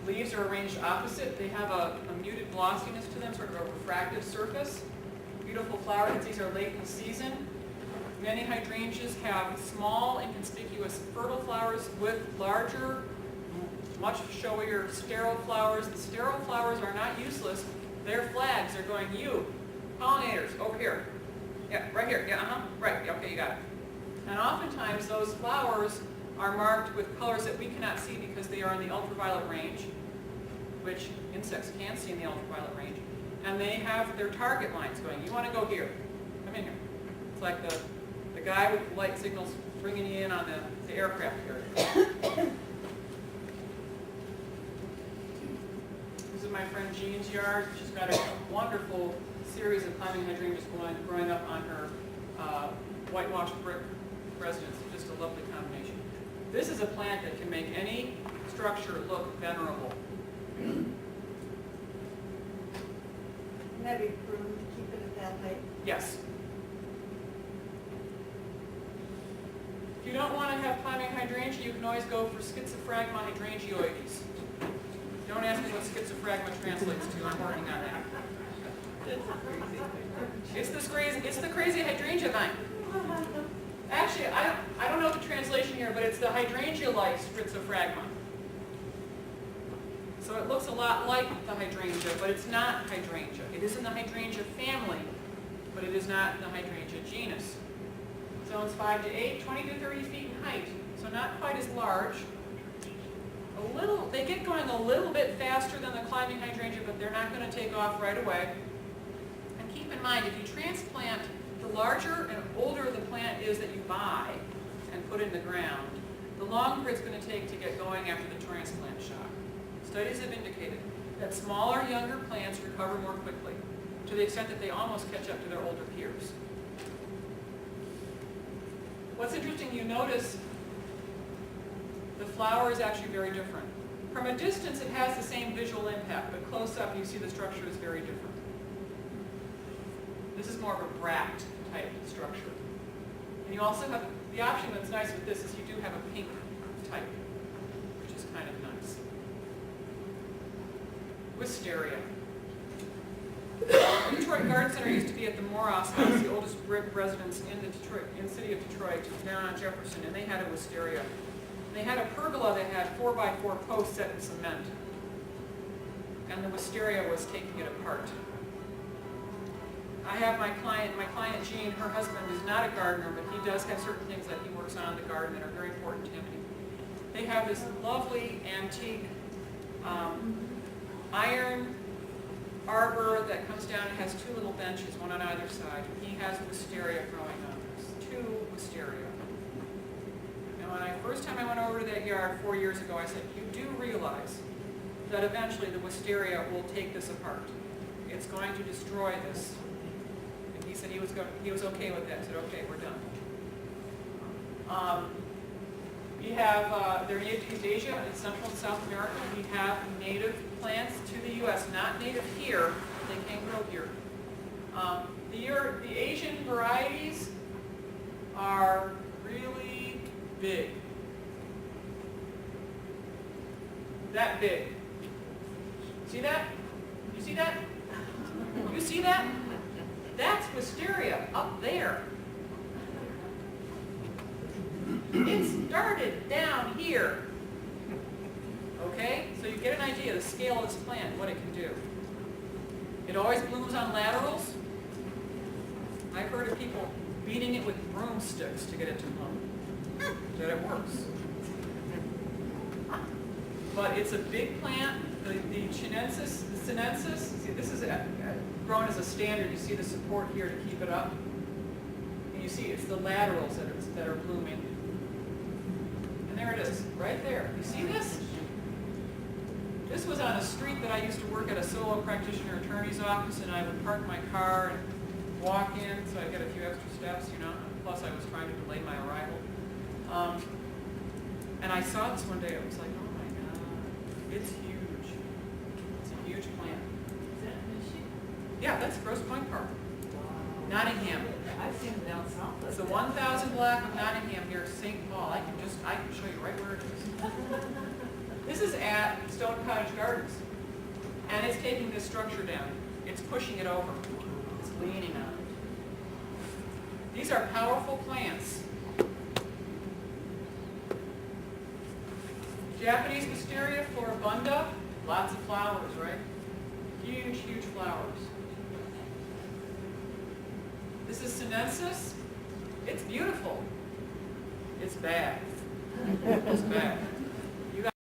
leaves are arranged opposite. They have a muted glossiness to them, sort of a refractive surface. Beautiful flower heads. These are late in the season. Many hydrangeas have small, inconspicuous, fertile flowers with larger, much showier sterile flowers. The sterile flowers are not useless. They're flags. They're going, you, pollinators, over here. Yeah, right here. Yeah, right. Yeah, okay, you got it. And oftentimes those flowers are marked with colors that we cannot see because they are in the ultraviolet range, which insects can see in the ultraviolet range. And they have their target lines going, you want to go here. Come in here. It's like the guy with the light signals bringing you in on the aircraft carrier. This is my friend Jean's yard. She's got a wonderful series of climbing hydrangeas growing up on her whitewashed brick residence. Just a lovely combination. This is a plant that can make any structure look venerable. Can that be pruned to keep it at that height? Yes. If you don't want to have climbing hydrangea, you can always go for Schizophragma hydrangioides. Don't ask me what schizophragma translates to. I'm working on that. It's the crazy hydrangea vine. Actually, I don't know the translation here, but it's the hydrangea-like Schizophragma. So it looks a lot like the hydrangea, but it's not hydrangea. It is in the hydrangea family, but it is not in the hydrangea genus. Zones 5 to 8, 20 to 30 feet in height, so not quite as large. They get going a little bit faster than the climbing hydrangea, but they're not going to take off right away. And keep in mind, if you transplant, the larger and older the plant is that you buy and put in the ground, the longer it's going to take to get going after the transplant shock. Studies have indicated that smaller, younger plants recover more quickly, to the extent that they almost catch up to their older peers. What's interesting, you notice the flower is actually very different. From a distance, it has the same visual impact, but close up, you see the structure is very different. This is more of a bract type structure. And you also have, the option that's nice with this is you do have a pink type, which is kind of nice. Wisteria. The Detroit Garden Center used to be at the Morehouse House, the oldest brick residence in the city of Detroit, down on Jefferson, and they had a wisteria. They had a pergola that had 4x4 posts set in cement, and the wisteria was taking it apart. I have my client Jean, her husband is not a gardener, but he does have certain things that he works on in the garden that are very important to him. They have this lovely antique iron arbor that comes down and has two little benches, one on either side. He has wisteria growing on this, 2 wisteria. And when first time I went over to that yard 4 years ago, I said, you do realize that eventually the wisteria will take this apart. It's going to destroy this. And he said he was okay with that. I said, okay, we're done. We have, they're native to East Asia and Central and South America. We have native plants to the U.S., not native here. They can't grow here. The Asian varieties are really big. That big. See that? You see that? You see that? That's wisteria up there. It started down here. Okay? So you get an idea of the scale of this plant, what it can do. It always blooms on laterals. I've heard of people beating it with broomsticks to get it to bloom. That it works. But it's a big plant. The sinensis, see this is grown as a standard. You see the support here to keep it up. And you see it's the laterals that are blooming. And there it is, right there. You see this? This was on a street that I used to work at a solo practitioner attorney's office, and I would park my car and walk in so I'd get a few extra steps, you know. Plus I was trying to delay my arrival. And I saw this one day. It was like, oh my God, it's huge. It's a huge plant. Is that Michigan? Yeah, that's Grosse Pointe Park. Nottingham. I've seen it down south. It's the 1000 block of Nottingham near St. Paul. I can show you right where it is. This is at stone cottage gardens. And it's taking this structure down. It's pushing it over. It's leaning on it. These are powerful plants. Japanese wisteria floribunda, lots of flowers, right? Huge, huge flowers. This is sinensis. It's beautiful. It's bad. It's bad.